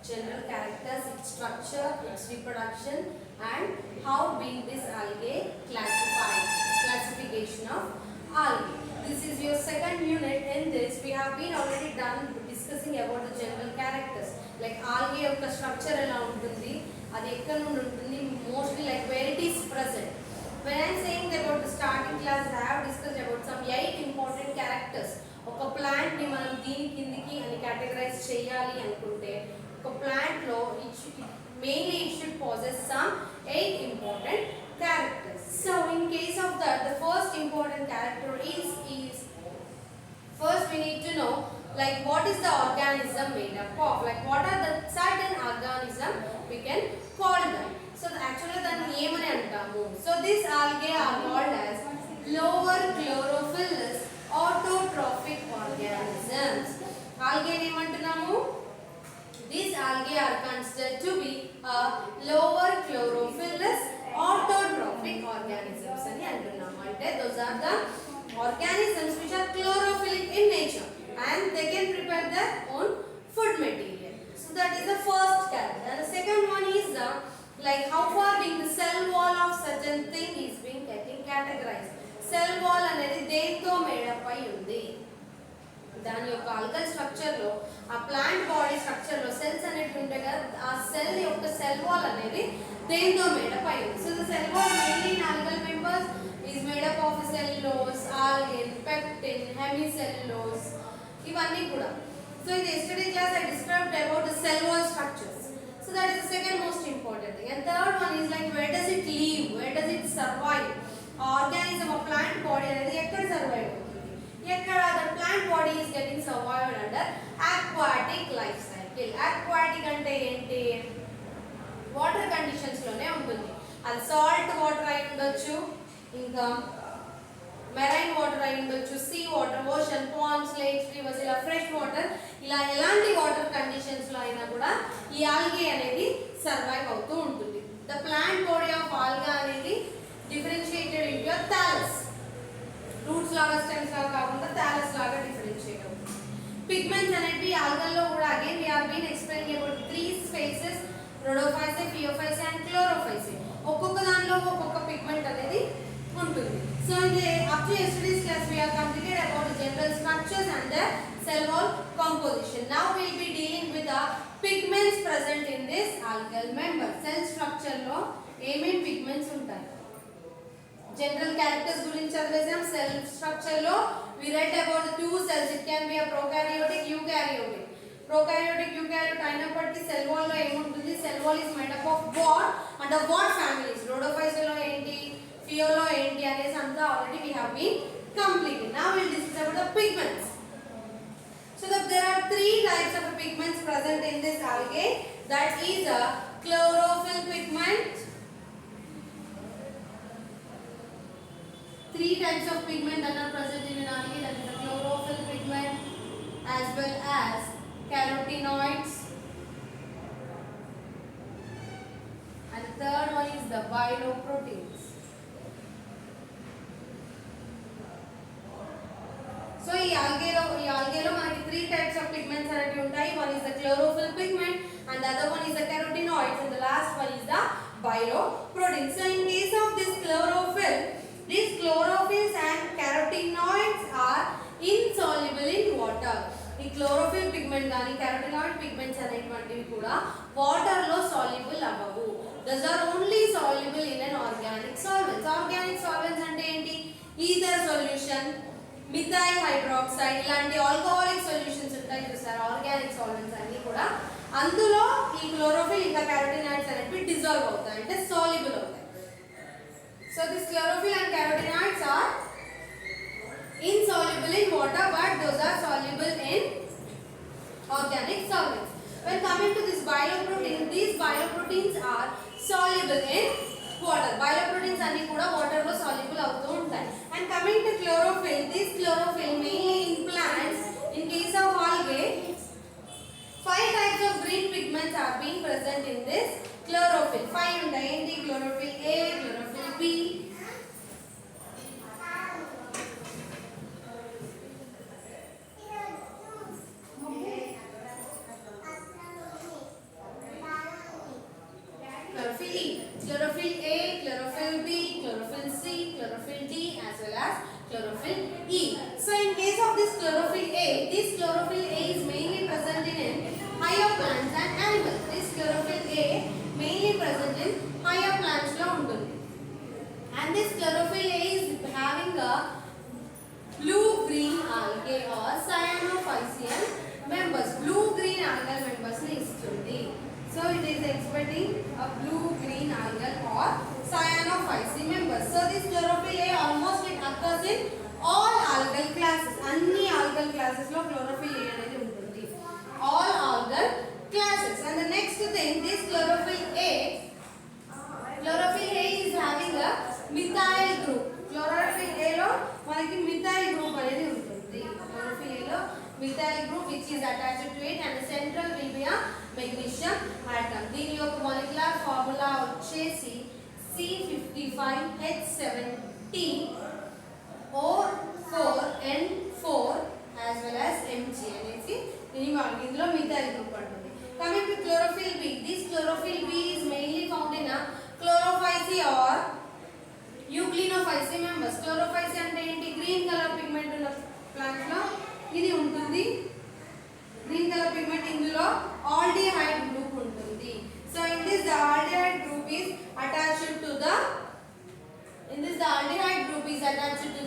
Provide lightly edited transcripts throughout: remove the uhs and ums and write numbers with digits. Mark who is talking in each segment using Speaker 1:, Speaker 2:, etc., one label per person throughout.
Speaker 1: general characters, its structure, its reproduction, and how being this algae classified. Classification of algae. This is your second unit. In this, we have been already done discussing about the general characters, like algae of the structure ela untundi, adi ekkada nundi untundi, mostly like where it is present. When I am saying about the starting class, I have discussed about some 8 important characters. ఒక plant ని మనం దీని కిందికి అని categorise చేయాలి అనుకుంటే ఒక plant లో mainly it should possess some 8 important characters. So in case of that, the first important character is first we need to know like what is the organism made up of, like what are the certain organism we can call them. So actually then ఏమని అంటాము. So these algae are called as lower chlorophyllous autotrophic organisms. Algae ఏమంటున్నాము? These algae are considered to be a lower chlorophyllous autotrophic organisms అని అంటున్నాము. అంటే those are the organisms which are chlorophylltic in nature and they can prepare their own food material. So that is the first character. And the second one is the like how far being the cell wall of certain thing is being getting categorized. Cell wall అనేది దేంతో made up అయి ఉంది? దాని యొక్క algal structure లో ఆ plant body structure లో cells అనేవి ఉంటాయి కదా, ఆ సెల్ యొక్క సెల్ వాల్ అనేది దేంతో మేడప్ అయి ఉంది. So the cell wall mainly in algal members is made up of cellulose, ఆల్గిన్, pectin, hemicellulose, ఇవన్నీ కూడా. So in the yesterday class I described about the cell wall structures. So that is the second most important thing. And third one is like where does it live, where does it survive? Organism of plant body అనేది ఎక్కడ survive అవుతుంది? ఎక్కడ the plant body is getting survived under aquatic life cycle. Aquatic అంటే ఏంటి? Water conditions లోనే ఉంటుంది. అది salt water అయి ఉండొచ్చు, ఇంకా మెరైన్ వాటర్ అయి ఉండొచ్చు, sea water, ocean, ponds, lakes, rivers, ఇలా ఫ్రెష్ వాటర్, ఇలా ఎలాంటి వాటర్ కండిషన్స్ లో అయినా కూడా ఈ ఆల్గే అనేది సర్వైవ్ అవుతూ ఉంటుంది. ద ప్లాంట్ బాడీ ఆఫ్ ఆల్గా అనేది డిఫరెన్షియేటెడ్ ఇంటూ థాలస్, రూట్స్ లాగా స్టెమ్స్ లాగా కాకుండా థాలస్ లాగా డిఫరెన్షియేట్ అవుతుంది. పిగ్మెంట్స్ అనేవి ఆల్గల్లో కూడా again we have been explaining about 3 spaces, Rhodophyceae, Phaeophyceae and Chlorophyceae. ఒక్కొక్క దానిలో ఒక్కొక్క పిగ్మెంట్ అనేది ఉంటుంది. So in the up to yesterday's class we have completed about the general structures and the cell wall composition. Now we will be dealing with the pigments present in this algal member. Cell structure లో ఏమేం pigments ఉంటాయి? General characters గురించి చదివేసాం. Cell structure లో we read about the 2 cells. It can be a prokaryotic, eukaryotic. Prokaryotic, eukaryotic అయినప్పటికీ cell wall లో ఏముంటుంది? Cell wall is made up of what and the what families? Rhodophysa లో ఏంటి, Philo ఏంటి అనేసి అంతా already we have been completed. Now we will discuss about the pigments. So there are 3 types of pigments present in this algae. That is a chlorophyll pigment. 3 types of pigment that are present in an algae. That is the chlorophyll pigment as well as carotenoids. And the third one is the biroproteins. So ఈ algae మనకి 3 types of pigments అనేవి ఉంటాయి. One is the chlorophyll pigment and the other one is the carotenoids and the last one is the biroproteins. So in case of this chlorophyll, these chlorophylls and carotenoids are insoluble in water. ఈ chlorophyll pigment గాని carotenoid pigments అనేటువంటివి కూడా water లో soluble అవ్వవు. Those are only soluble in an organic solvents. Organic solvents అంటే ఏంటి? Ether solution, methyl hydroxide, ఇలాంటి alcoholic solutions ఉంటాయి చూసారా, ఆర్గానిక్ సాల్వెంట్స్ అన్ని కూడా అందులో ఈ క్లోరోఫిల్ ఇంకా carotenoids అనేవి డిజాల్వ్ అవుతాయి, అంటే సాల్యుబుల్ అవుతాయి. So this chlorophyll and carotenoids are insoluble in water but those are soluble in organic solvents. When coming to this biroprotein, these biroproteins are soluble in water. Biroproteins అన్ని కూడా water లో soluble అవుతూ ఉంటాయి. And coming to chlorophyll, this chlorophyll mainly in plants. In case of algae, 5 types of green pigments are being present in this chlorophyll. 5 ఉంటాయి. ఏంటి? chlorophyll A, chlorophyll B, chlorophyll D as well as chlorophyll E. So in case of this chlorophyll A, this chlorophyll A is mainly present in higher plants and animals. This chlorophyll A mainly present in higher plants lo untundi. And this chlorophyll A is having a blue-green algae or cyanophycean members. Blue-green algal members ni istundi. So it is exhibiting a blue-green algal or cyanophycean members. So this chlorophyll A almost it occurs in all algal classes. Anni algal classes lo chlorophyll A anedi untundi. All algal classes. And the next thing, this chlorophyll A is having a methyl group. Chlorophyll A lo manaki methyl group anedi untundi. Chlorophyll A lo methyl group which is attached to it, and the central will be a magnesium atom. Dini yoka molecular formula vachesi C55H17O4N4 as well as Mg anesi dini manaki indulo methyl group antundi. Coming to chlorophyll B, this chlorophyll B is mainly found in a chlorophyce or euglenophysy members. Chlorophyce ante enti green color pigment unna plant lo ఇది ఉంటుంది. Green colour pigment ఇందులో aldehyde group ఉంటుంది. So in this the aldehyde group is attached to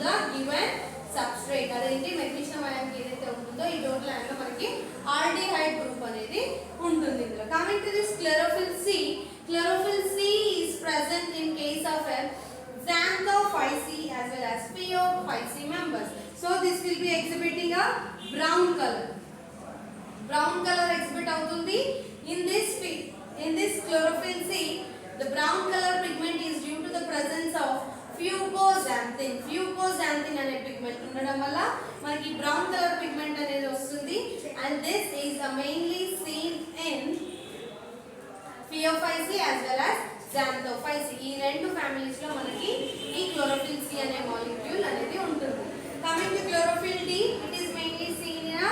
Speaker 1: the given substrate. అదేంటి magnesium ion ఏదైతే ఉంటుందో ఈ total ion లో మనకి ఆల్డిహైడ్ గ్రూప్ అనేది ఉంటుంది ఇందులో. Coming to this chlorophyll C, chlorophyll C is present in case of xanthophyceae as well as phaeophyceae members. So this will be exhibiting a brown color. Brown color exhibit avutundi in this chlorophyll C. The brown color pigment is due to the presence of fucoxanthin. Fucoxanthin ane pigment undadam valla manaki brown color pigment anedi vastundi, and this is mainly seen in phaeophyceae as well as xanthophyceae. ఈ రెండు families లో మనకి ఈ chlorophyll C అనే molecule అనేది ఉంటుంది. Coming to chlorophyll D, it is mainly seen in a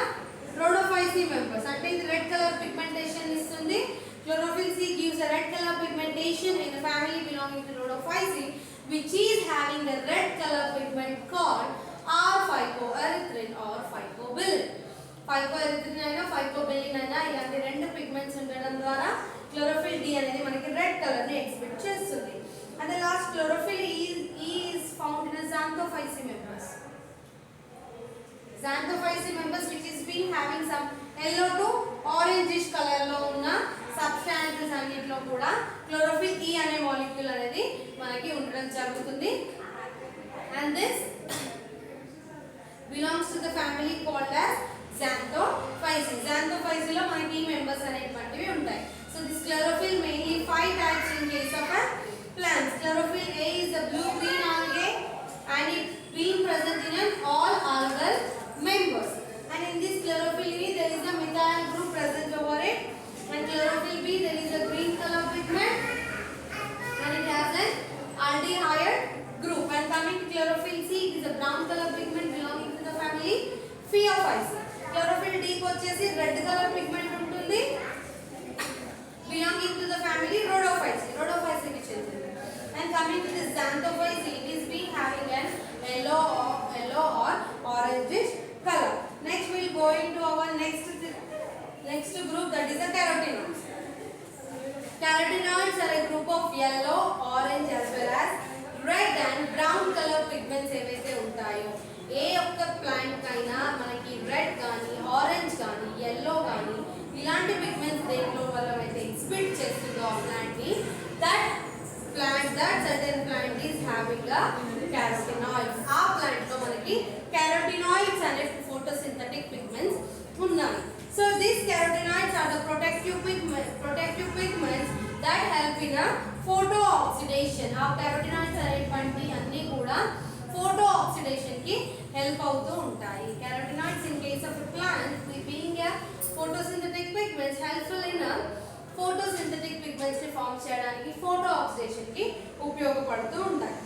Speaker 1: rhodophyceae members. అంటే ఇది రెడ్ కలర్ పిగ్మెంటేషన్ ఇస్తుంది. Chlorophyll C gives a red color pigmentation in a family belonging to rhodophyceae, which is having the red color pigment called R-phycoerythrin or phycobilin. Phycoerythrin అయినా phycobilin అయినా ఇలాంటి రెండు pigments ఉండడం ద్వారా chlorophyll D అనేది మనకి red colour ని exhibit చేస్తుంది. And the last chlorophyll E is found in a xanthophyceae members. Xanthophyceae members which is been having some yellow to orangish color లో ఉన్న సబ్స్టాన్సెస్ అన్నిటిలో కూడా chlorophyll E అనే మాలిక్యూల్ అనేది మనకి ఉండడం జరుగుతుంది. And this belongs to the family called as xanthophyceae. Xanthophyceae లో మనకి ఈ మెంబర్స్ అనేటువంటివి ఉంటాయి. So this chlorophyll mainly 5 types in case of a plants. Chlorophyll A is the blue-green algae and it being present in all algal members. And in this chlorophyll E there is a methyl group present over it. And chlorophyll B there is a green color pigment and it has an aldehyde group. And coming to chlorophyll C, it is a brown color pigment belonging to the family Phaeophyceae. Chlorophyll D ko vachesi red color pigment untundi belonging to the family Rhodophyceae. Rhodophyceae ki cheltundi. And coming to this xanthophyceae, it is being having an yellow or orangish color. Next we will go into our next group, that is the carotenoids. Carotenoids are a group of yellow, orange as well as red and brown color pigments ఏవైతే ఉంటాయో ఏ ఒక్క plant కైనా మనకి red కానీ orange కానీ yellow కానీ ఇలాంటి pigments దేంట్లో వల్ల అయితే ఎగ్జిబిట్ చేస్తుందో ఆ ప్లాంట్ ని that certain plant is having a carotenoids. ఆ ప్లాంట్ లో మనకి carotenoids అనే photosynthetic pigments ఉన్నాయి. So these carotenoids are the protective pigments that help in a photooxidation. ఆ carotenoids అనేటువంటి అన్ని కూడా photooxidation కి help అవుతూ ఉంటాయి. Carotenoids in case of a plant being a photosynthetic pigments helpful in a photosynthetic pigments ని form చేయడానికి photooxidation కి ఉపయోగపడుతూ ఉంటాయి.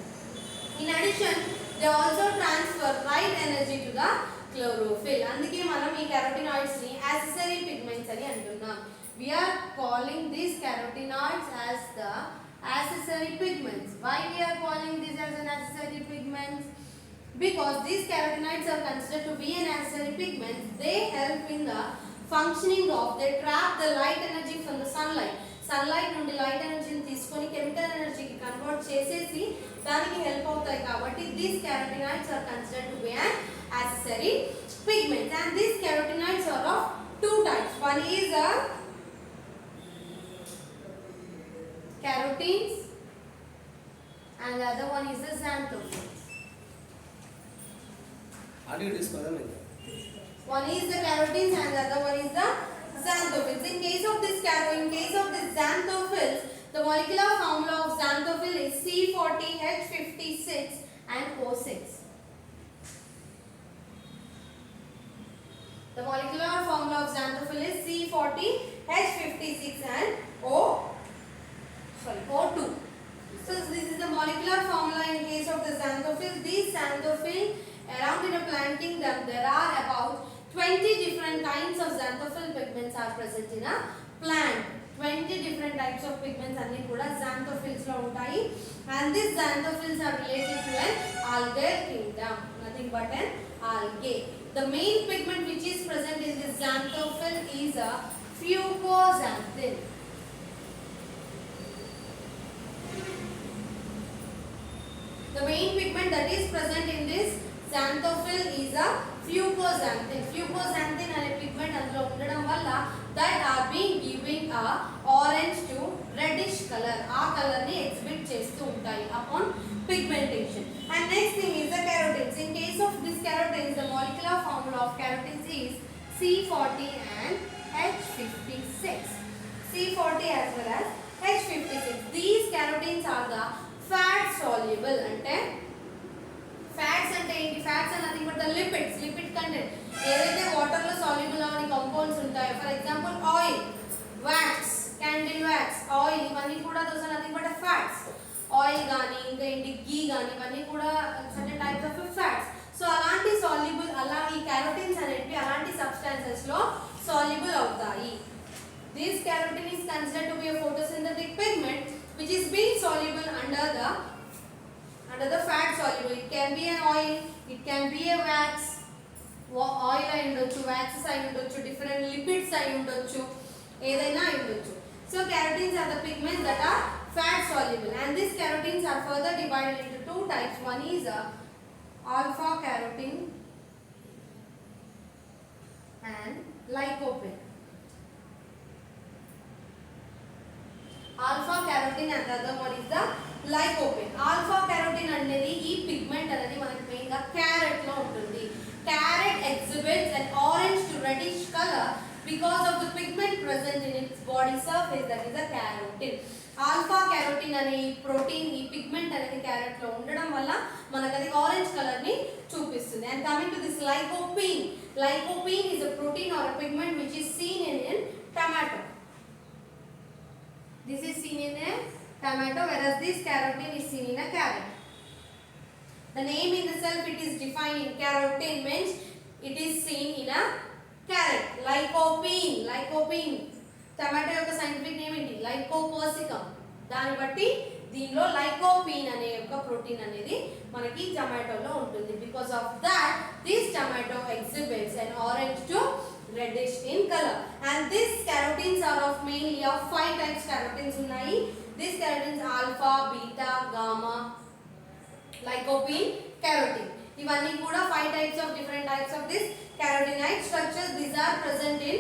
Speaker 1: In addition, they also transfer light energy to the chlorophyll. అందుకే మనం ఈ carotenoids ని accessory pigments అని అంటున్నాం. We are calling these carotenoids as the accessory pigments. Why we are calling this as an accessory accessory pigments? Because these carotenoids are considered to be an accessory pigment. They help in the functioning of, they trap the light energy from the sunlight. Sunlight నుండి light energy ని తీసుకొని chemical energy కి convert చేసేసి దానికి help అవుతాయి కాబట్టి these carotenoids are considered to be an accessory pigment. And these carotenoids are of two types. One is a carotenes and the other one is the xanthophylls.
Speaker 2: How do you discover them?
Speaker 1: One is the carotenes and the other one is the xanthophylls. In case of this xanthophylls, the molecular formula of xanthophyll is C40H56 and O6. The molecular formula of xanthophyll is C40H56 and O2. So this is the molecular formula in case of the xanthophylls. These xanthophylls around in a plant kingdom, there are about 20 different kinds of xanthophylls pigments are present in a plant. 20 different types of pigments are kuda xanthophylls lo untayi, and these xanthophylls are related to an algal kingdom, nothing but an algae. The main pigment which is present in this xanthophyll is a fucoxanthin. The main pigment that is present in this xanthophyll is a fucoxanthin. Fucoxanthin ane pigment అందులో ఉండడం వల్ల that are being giving a orange to reddish color. ఆ colour ని exhibit చేస్తూ ఉంటాయి upon pigmentation. And next thing is the carotenes. In case of this carotenes, the molecular formula of carotenes is C40 and H56. C40 as well as H56. These carotenes are the fat soluble. అంటే fats అంటే ఏంటి? Fats అంటే nothing but the lipids, lipid content. ఏదైతే water లో soluble అవని compounds ఉంటాయో, for example oil, wax, candle wax, oil, ఇవన్నీ కూడా those are nothing but fats. Oil గానీ ఇంకా ఏంటి ఘీ గానీ ఇవన్నీ కూడా certain types of fats. So అలాంటి సాల్యుబుల్, అలా ఈ క్యారోటిన్స్ అనేవి అలాంటి సబ్స్టాన్సెస్ లో సాల్యుబుల్ అవుతాయి. This carotene is considered to be a photosynthetic pigment which is being soluble under the fat soluble. It can be an oil, it can be a wax, oil ayi undochu, waxes ayi undochu, different lipids ayi undochu, edaina ayi undochu. So carotenes are the pigments that are fat soluble, and these carotenes are further divided into two types. One is a alpha carotene and lycopene. Alpha carotene and the other one is the lycopene. Alpha carotene అనేది ఈ pigment అనేది మనకి main గా carrot లో ఉంటుంది. Carrot exhibits an orange to reddish color because of the pigment present in its body surface, that is the carotene. Alpha carotene అనే ఈ protein, ఈ పిగ్మెంట్ అనేది క్యారెట్ లో ఉండడం వల్ల మనకు అది ఆరెంజ్ కలర్ ని చూపిస్తుంది. And coming to this lycopene, lycopene is a protein or a pigment which is seen in tomato. This is seen in a tomato, whereas this carotene is seen in a carrot. The name in itself, it is defined in carotene means it is seen in a carrot. Lycopene, lycopene. Tomato యొక్క scientific name ఏంటి? Lycopersicum. దాన్ని బట్టి దీనిలో lycopene అనే యొక్క protein అనేది మనకి టొమాటోలో ఉంటుంది. Because of that, this tomato exhibits an orange to reddish in color. And these carotenes are of mainly of 5 types carotenes ఉన్నాయి. These carotenes alpha, beta, gamma, lycopene, carotene. ఇవన్నీ కూడా 5 types of different types of this carotenoid structures. These are present in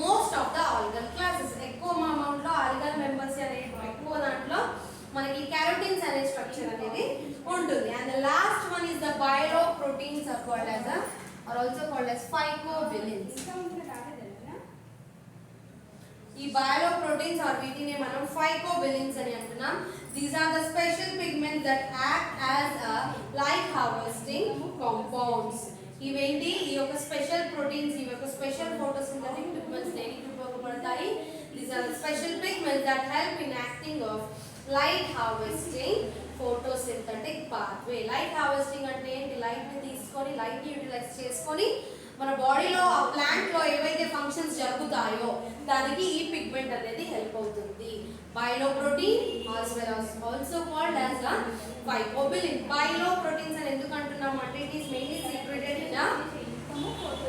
Speaker 1: most of the algal classes. ఎక్కువ amount లో algal members అనే ఎక్కువ దాంట్లో మనకి carotenes అనే స్ట్రక్చర్ అనేది ఉంటుంది. And the last one is the bioproteins are called as or also called as phycobilins. ఈ bioproteins are వీటిని మనం phycobilins అని అంటున్నాం. These are the special pigments that act as a light harvesting compounds. ఇవేంటి? ఈ యొక్క స్పెషల్ ప్రోటీన్స్, ఈ యొక్క స్పెషల్ ఫోటోసింథటిక్ పిగ్మెంట్స్ దేనికి ఉపయోగపడతాయి? These are the special pigments that help in acting of light harvesting photosynthetic pathway. Light harvesting అంటే ఏంటి? Light ని తీసుకొని, లైట్ ని యూటిలైజ్ చేసుకొని మన బాడీలో ఆ ప్లాంట్ లో ఏవైతే ఫంక్షన్స్ జరుగుతాయో దానికి ఈ పిగ్మెంట్ అనేది హెల్ప్ అవుతుంది. బయోప్రోటీన్ as well as also called as a phycobilin. but it is mainly secreted in a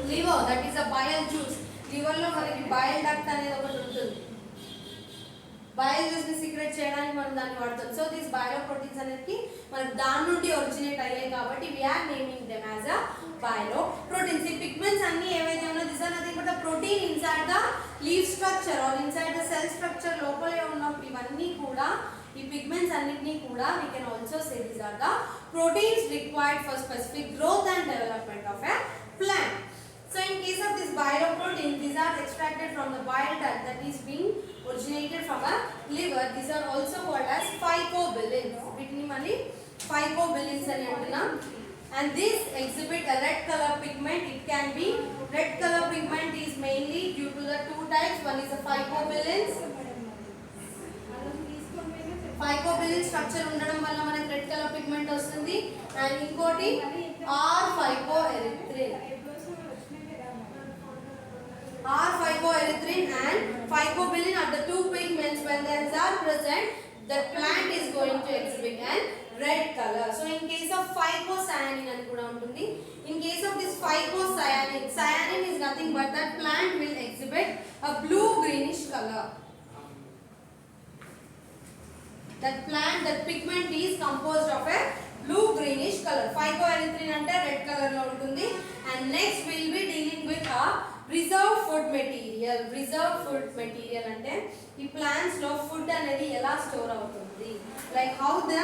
Speaker 1: liver, that is a bile juice. Liver లో మనకి bile duct అనేది ఒకటి ఉంటుంది. బయల్ జ్యూస్ ని సీక్రెట్ చేయడానికి మనం దాన్ని వాడతాం. సో దిస్ బయో ప్రోటీన్స్ అనేది మనకు దాని నుండి ఒరిజినేట్ అయ్యాయి కాబట్టి we are naming them as a bio proteins. ఈ పిగ్మెంట్స్ అన్ని ఏవైతే ఉన్నాయో this are nothing but the protein inside the leave structure or inside the cell structure లోపలే ఉన్న ఇవన్నీ కూడా ఈ పిగ్మెంట్స్ అన్నిటిని కూడా we can also say these are the proteins required for specific growth and development of a plant. So in case of this bioprotein, these are extracted from the bile duct that is being originated from a liver. These are also called as phycobilins. Vitni mali phycobilins ani antunna. And this exhibit a red color pigment. It can be red color pigment is mainly due to the two types. One is the phycobilins. Phycobilin structure ఉండడం వల్ల మనకి red colour pigment వస్తుంది. And ఇంకోటి are phycoerythrin. Are phycoerythrin and phycobilin are the two pigments. When these are present, the plant is going to exhibit an red color. So in case of phycocyanin ani kuda untundi. In case of this phycocyanin, cyanin is nothing but that plant will exhibit a blue greenish color. That plant, that pigment is composed of a blue greenish color. Phycoerythrin ante red color lo untundi. And next we will be dealing with a reserved food material. Reserved food material ante ee plants lo food anedi ela store avutundi, like how the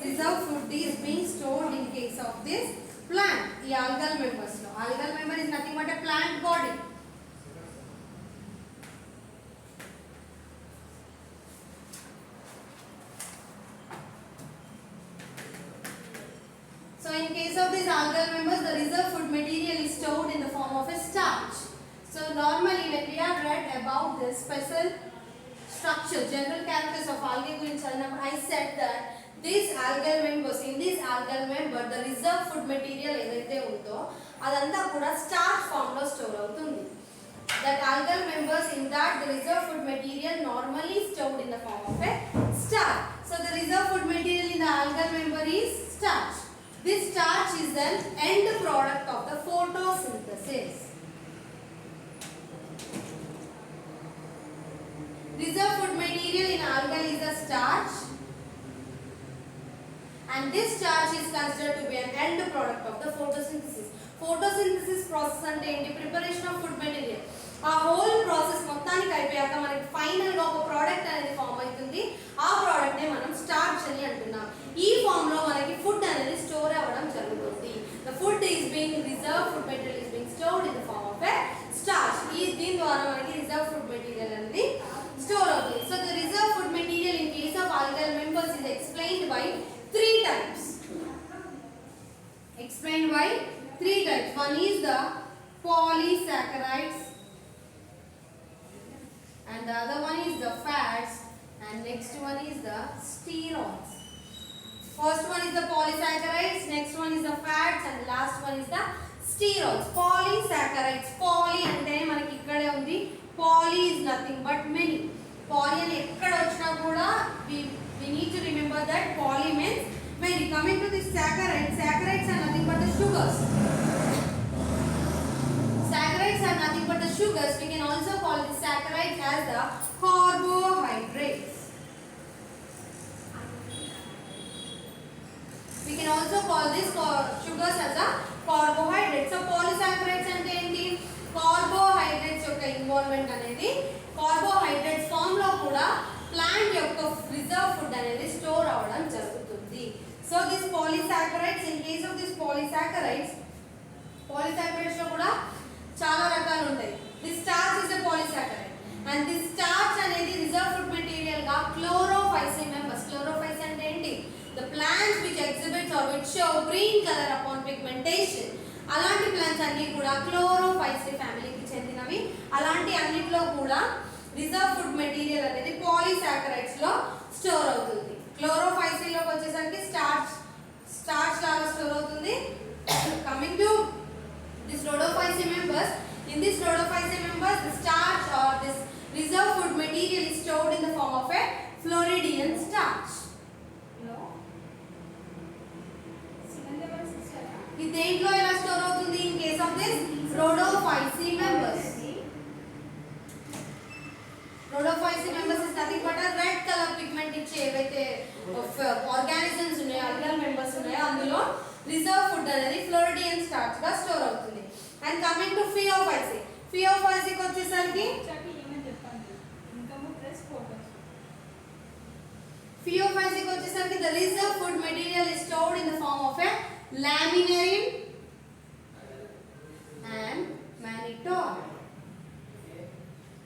Speaker 1: reserved food is being stored in case of this plant. Ee algal members lo, algal member is nothing but a plant body. So in case of these algal members, the reserved food material is stored in the form of a starch. So normally when we have read about the special structure, general characters of algae gurinchi annappudu, I said that these algal members, in this algal member, the reserved food material edaithe undo adantha kuda starch form lo store avutundi. That algal members, in that the reserved food material normally stored in the form of a starch. So the reserved food material in the algal member is starch. This starch is an end product of the photosynthesis. Reserved food material in algal is a starch, and this starch is considered to be an end product of the photosynthesis. Photosynthesis process ante enti preparation of food material. ఆ whole process మొత్తానికి అయిపోయాక మనకి final గా ఒక product అనేది form అవుతుంది. ఆ product నే మనం స్టార్చ్ అని అంటున్నాం. ఈ ఫామ్ లో మనకి ఫుడ్ అనేది స్టోర్ అవ్వడం జరుగుతుంది. The food is being reserve food material is being stored in the form of a starch. దీని ద్వారా మనకి రిజర్వ్ ఫుడ్ మెటీరియల్ అనేది స్టోర్ అవుతుంది. So the reserve food material in case of algal members is explained by three types. Explained by three types. One is the polysaccharides, and the other one is the fats, and next one is the sterols. First one is the polysaccharides, next one is the fats, and the last one is the sterols. Polysaccharides, poly ante manaki ikkade undi. Poly is nothing but many. Poly ani ekkada vachina kuda we need to remember that poly means many. Coming to this saccharides, saccharides are nothing but the sugars. Saccharides are nothing but the sugars. We can also call the saccharides as the carbohydrates. We can also call this sugars as a carbohydrates. So polysaccharides ante enti carbohydrates yokka involvement anedi carbohydrates form lo kuda plant yokka reserve food anedi store avadam jarugutundi. So this polysaccharides, in case of this polysaccharides lo kuda చాలా రకాలు ఉంటాయి. This starch is a polysaccharide, and this starch అనేది reserve food material గా chlorophycin members. Chlorophycin అంటే ఏంటి? The plants which exhibits or which show green color upon pigmentation. అలాంటి plants అన్ని కూడా chlorophycin ఫ్యామిలీకి చెందినవి. అలాంటి అన్నిట్లో కూడా reserve food material అనేది polysaccharides లో స్టోర్ అవుతుంది. chlorophycin లోకి వచ్చేసరికి starch లాగా స్టోర్ అవుతుంది. Coming to this rhodophycin members, in this rhodophycin members the starch or this reserve food material is stored in the form of a Floridian starch. ఇది దేంట్లో ఎలా స్టోర్ అవుతుంది in case of this rhodophysi members. Rhodophysi members is nothing but a red color pigment ఇచ్చే ఏవైతే organisms ఉన్నాయో algal members ఉన్నాయో అందులో reserve food అనేది ఫ్లోరిడియన్ స్టార్చ్ గా స్టోర్ అవుతుంది. అండ్ కమింగ్ టు ఫియోఫైసి, ఫియోఫైసికి వచ్చేసరికి ఫియోఫైసికి వచ్చేసరికి the reserve food material is stored in the form of a laminarine and mannitol.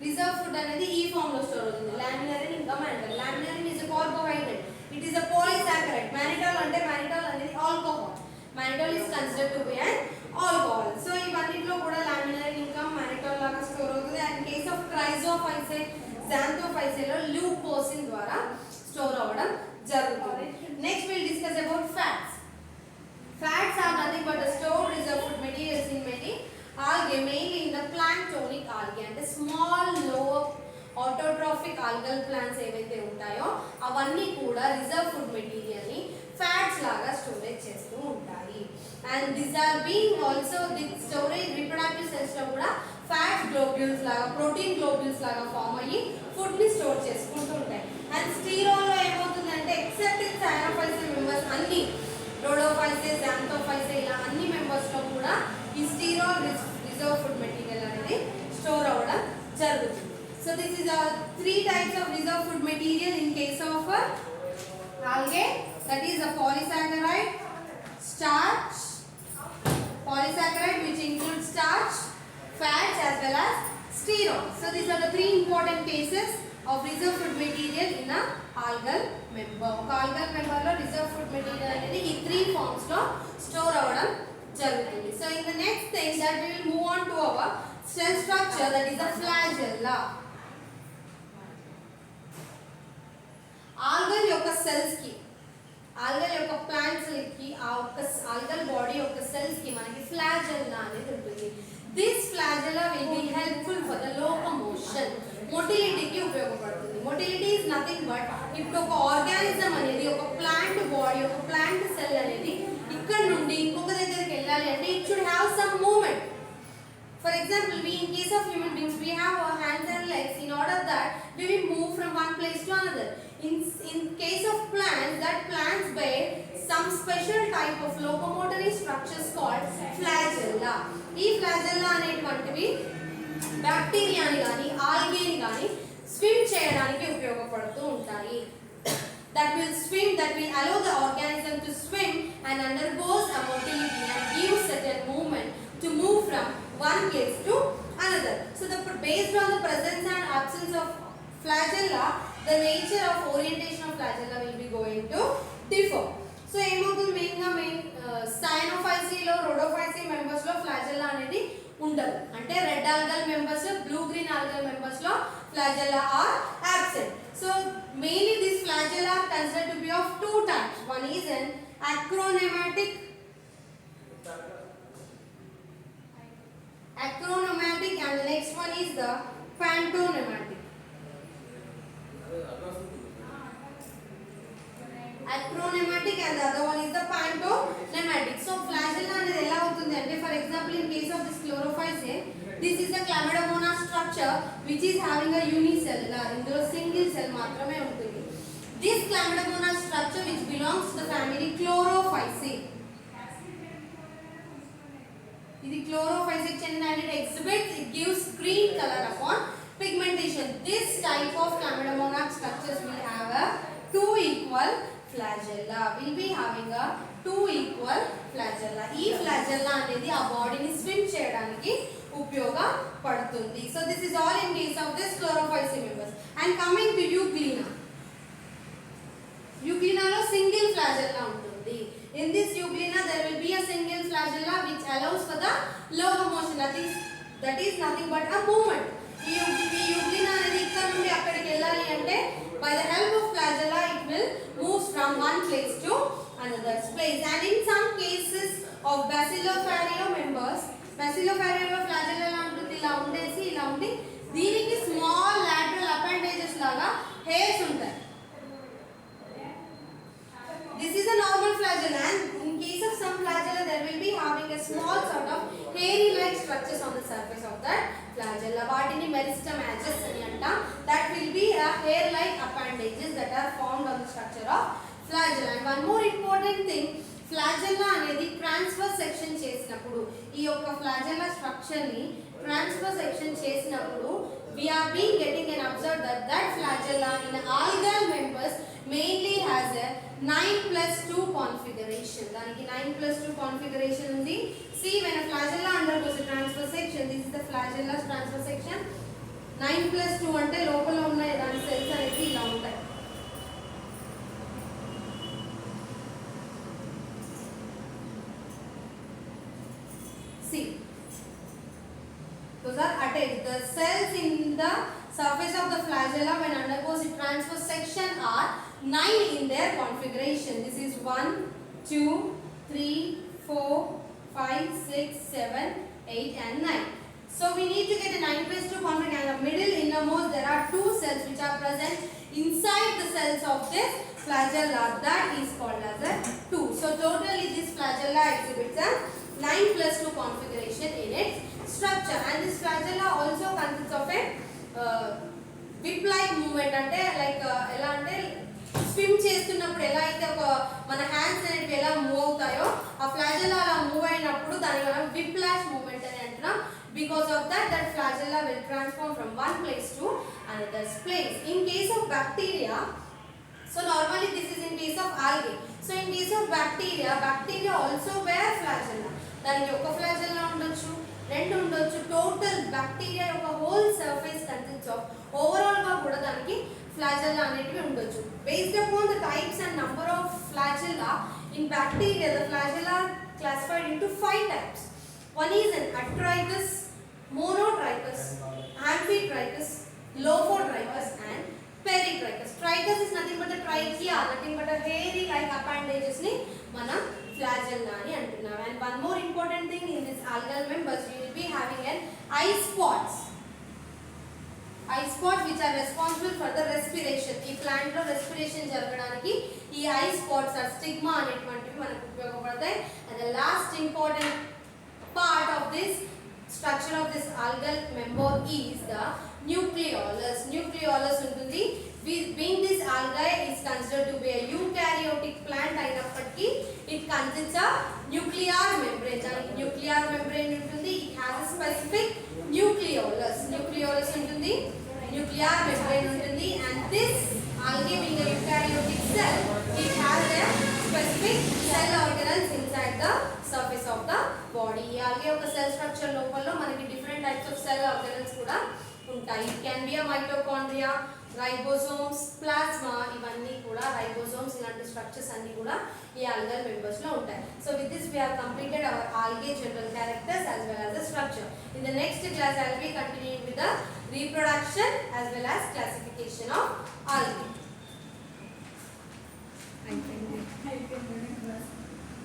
Speaker 1: Reserve food అనేది ఈ ఫామ్ లో స్టోర్ అవుతుంది. లామినరిన్ ఇంకా mannitol. Laminarin is a carbohydrate, it is a polysaccharide. Mannitol అంటే mannitol అనేది alcohol. Mannitol is considered to be an alcohol. So ఇవన్నిట్లో కూడా laminarin ఇంకా మానిటోల్ లాగా స్టోర్ అవుతుంది. అండ్ కేస్ ఆఫ్ క్రైజోఫైసే, జాంతోఫైసేలో ల్యూకోసిన్ ద్వారా స్టోర్ అవ్వడం జరుగుతుంది. Next will discuss about fats. Fats are nothing but the stored reserve food materials in many algae, mainly in the planktonic algae అంటే small lower autotrophic algal plants ఏవైతే ఉంటాయో అవన్నీ కూడా reserve food material ని fats లాగా storage చేస్తూ ఉంటాయి. And this are being also the storage reproductive cells లో కూడా ఫ్యాట్ గ్లోబ్యూల్స్ లాగా, ప్రోటీన్ గ్లోబ్యూల్స్ లాగా ఫామ్ అయ్యి ఫుడ్ ని స్టోర్ చేసుకుంటూ ఉంటాయి. అండ్ స్టీరోల్ లో ఏమవుతుందంటే ఎక్సెప్ట్ సైనోఫైసి మెంబర్స్ అన్ని rhodophysi, xanthophysi ఇలా అన్ని మెంబర్స్ లో కూడా ఈ స్టీరాల్ రిజర్వ్ ఫుడ్ మెటీరియల్ అనేది స్టోర్ అవ్వడం జరుగుతుంది. So this is three types of reserve food material in case of algae, that is a polysaccharide, starch, polysaccharide which includes starch, fats as well as sterol. So these are the three important cases of reserve food material in a algal member. ఒక algal member లో reserve food material అనేది ఈ three forms లో store అవ్వడం జరుగుతుంది. So in the next thing that we will move on to our cell structure, that is the flagella. algal యొక్క cells కి, algal యొక్క plants కి ఆ ఒక algal body యొక్క cells కి మనకి flagella అనేది ఉంటుంది. This flagella will be helpful for the locomotion. motility కి ఉపయోగపడుతుంది. motility is nothing but ఇప్పుడు ఒక ఆర్గానిజం అనేది ఒక ప్లాంట్ బాడీ, ఒక ప్లాంట్ సెల్ అనేది ఇక్కడ నుండి ఇంకొక దగ్గరికి వెళ్ళాలి అంటే it should have some movement. For example, we in case of human beings we have our hands and legs. In order that we will move from one place to another. In case of plants, that plants bear some special type of locomotory structures called flagella. ఈ flagella అనేటువంటివి బ్యాక్టీరియాని గాని ఆల్గేని గాని swim చేయడానికి ఉపయోగపడుతూ ఉంటాయి. that will allow the organism to swim and undergoes a motility and gives certain movement to move from one place to another. So based on the presence and absence of flagella, the nature of orientation of flagella will be going to differ. So ఏమవుతుంది main Cyanophyceae లో, rhodophysi members లో flagella అనేది ఉండదు. అంటే red algal members, blue green algal members లో flagella are absent. So mainly these flagella are considered to be of two types. One is an acronomatic and the next one is the pantonomatic. Acronomatic and the other one is the pantonomatic. So flagella అనేది ఎలా అవుతుంది అంటే for example in case of this chlorophyce, this is a chlamydomonas structure which is having a unicellular, ఇందులో single cell మాత్రమే ఉంటుంది. This chlamydomonas structure which belongs to the family Chlorophyceae. ఇది chlorophyceae చెందిన and it exhibits, it gives green color upon pigmentation. This type of chlamydomonas structures will have a two equal flagella. Will be having a two equal flagella. ఈ flagella అనేది ఆ బాడీని swim చేయడానికి ఉపయోగపడుతుంది. So this is all in case of this chlorophyceae members. And coming to euglena. Euglena లో single flagella ఉంటుంది. In this euglena there will be a single flagella which allows for the locomotion. That is nothing but a movement. ఈ euglena అనేది ఇక్కడ నుండి అక్కడికి వెళ్ళాలి అంటే by the help of flagella it will move from one place to another place. And in some cases of bacillofario members, bacillofario flagella ఎలా ఉంటుంది, ఇలా ఉండేసి ఇలా ఉండి దీనికి స్మాల్ lateral appendages లాగా hairs ఉంటాయి. This is a normal flagella and in case of some flagella there will be having structures on the surface of that flagella. వాటిని మెరిస్టమాటస్ అని అంటాం. That will be a hair-like appendages that are formed on the structure of flagella. And one more important thing, flagella అనేది transfer section చేసినప్పుడు, ఈ యొక్క flagella structure ని transfer section చేసినప్పుడు we are being getting an observe that flagella in algal members mainly has a 9+2 configuration. దానికి 9+2 configuration ఉంది. See, when a flagella undergoes a transfer section, this is the flagella's transfer section. 9+2 అంటే లోపల ఉన్న దాని cells అనేది ఇలా ఉంటాయి. See, those are attached. The cells in the surface of the flagella when undergoes a transfer section are 9 in their configuration. This is 1, 2, 3, 4, 5, 6, 7, 8 and 9. So we need to get a 9+2 configuration. In the middle innermost there are 2 cells which are present inside the cells of this flagella. That is called as a 2. So totally this flagella exhibits a 9+2 configuration in its structure. And this flagella also consists of a whip-like movement. అంటే like ఎలా అంటే swim చేస్తున్నప్పుడు ఎలా అయితే ఒక మన hands అనేవి ఎలా మూవ్ అవుతాయో, ఆ flagella అలా మూవ్ అయినప్పుడు దాన్ని మనం whiplash movement అని అంటున్నాం. Because of that flagella will transform from one place to another place. In case of bacteria, so normally this is in case of algae. So in case of bacteria also wear flagella. దానికి ఒక flagella ఉండొచ్చు, రెండు ఉండొచ్చు. Total bacteria యొక్క whole surface consists of overall గా కూడా దానికి flagella అనేటివి ఉండొచ్చు. Based upon the types and number of flagella in bacteria, the flagella are classified into 5 types. One is an atrichous, monotrichous, amphitrichous, lophotrichous and peritrichous. Trichous is nothing but the trachea, nothing but a hairy like appendages ni mana flagella ani antunnam. And one more important thing, in this algal members you will be having an eye spots which are responsible for the respiration. ఈ plant లో respiration జరగడానికి ఈ I spots are stigma అనేటువంటివి మనకు ఉపయోగపడతాయి. And the last important part of this structure of this algal member is the nucleolus. Nucleolus ఉంటుంది. Being this algae is considered to be a eukaryotic plant అయినప్పటికీ it consists of nuclear membrane. దానికి nuclear membrane ఉంటుంది. It has a specific nucleolus ఉంటుంది. Nuclear membrane ఉంటుంది. And this algae being a eukaryotic cell, it has a specific cell organelles inside the surface of the body. ఈ algae యొక్క cell structure లోపల మనకి different types of cell organelles కూడా ఉంటాయి. It can be a mitochondria, ribosomes, plasma, ఇవన్నీ కూడా ribosomes, ఇలాంటి structures అన్ని కూడా ఈ algal members లో ఉంటాయి. So with this we have completed our algae general characters as well as the structure. In the next class I will be continuing with the reproduction as well as classification of algae. I can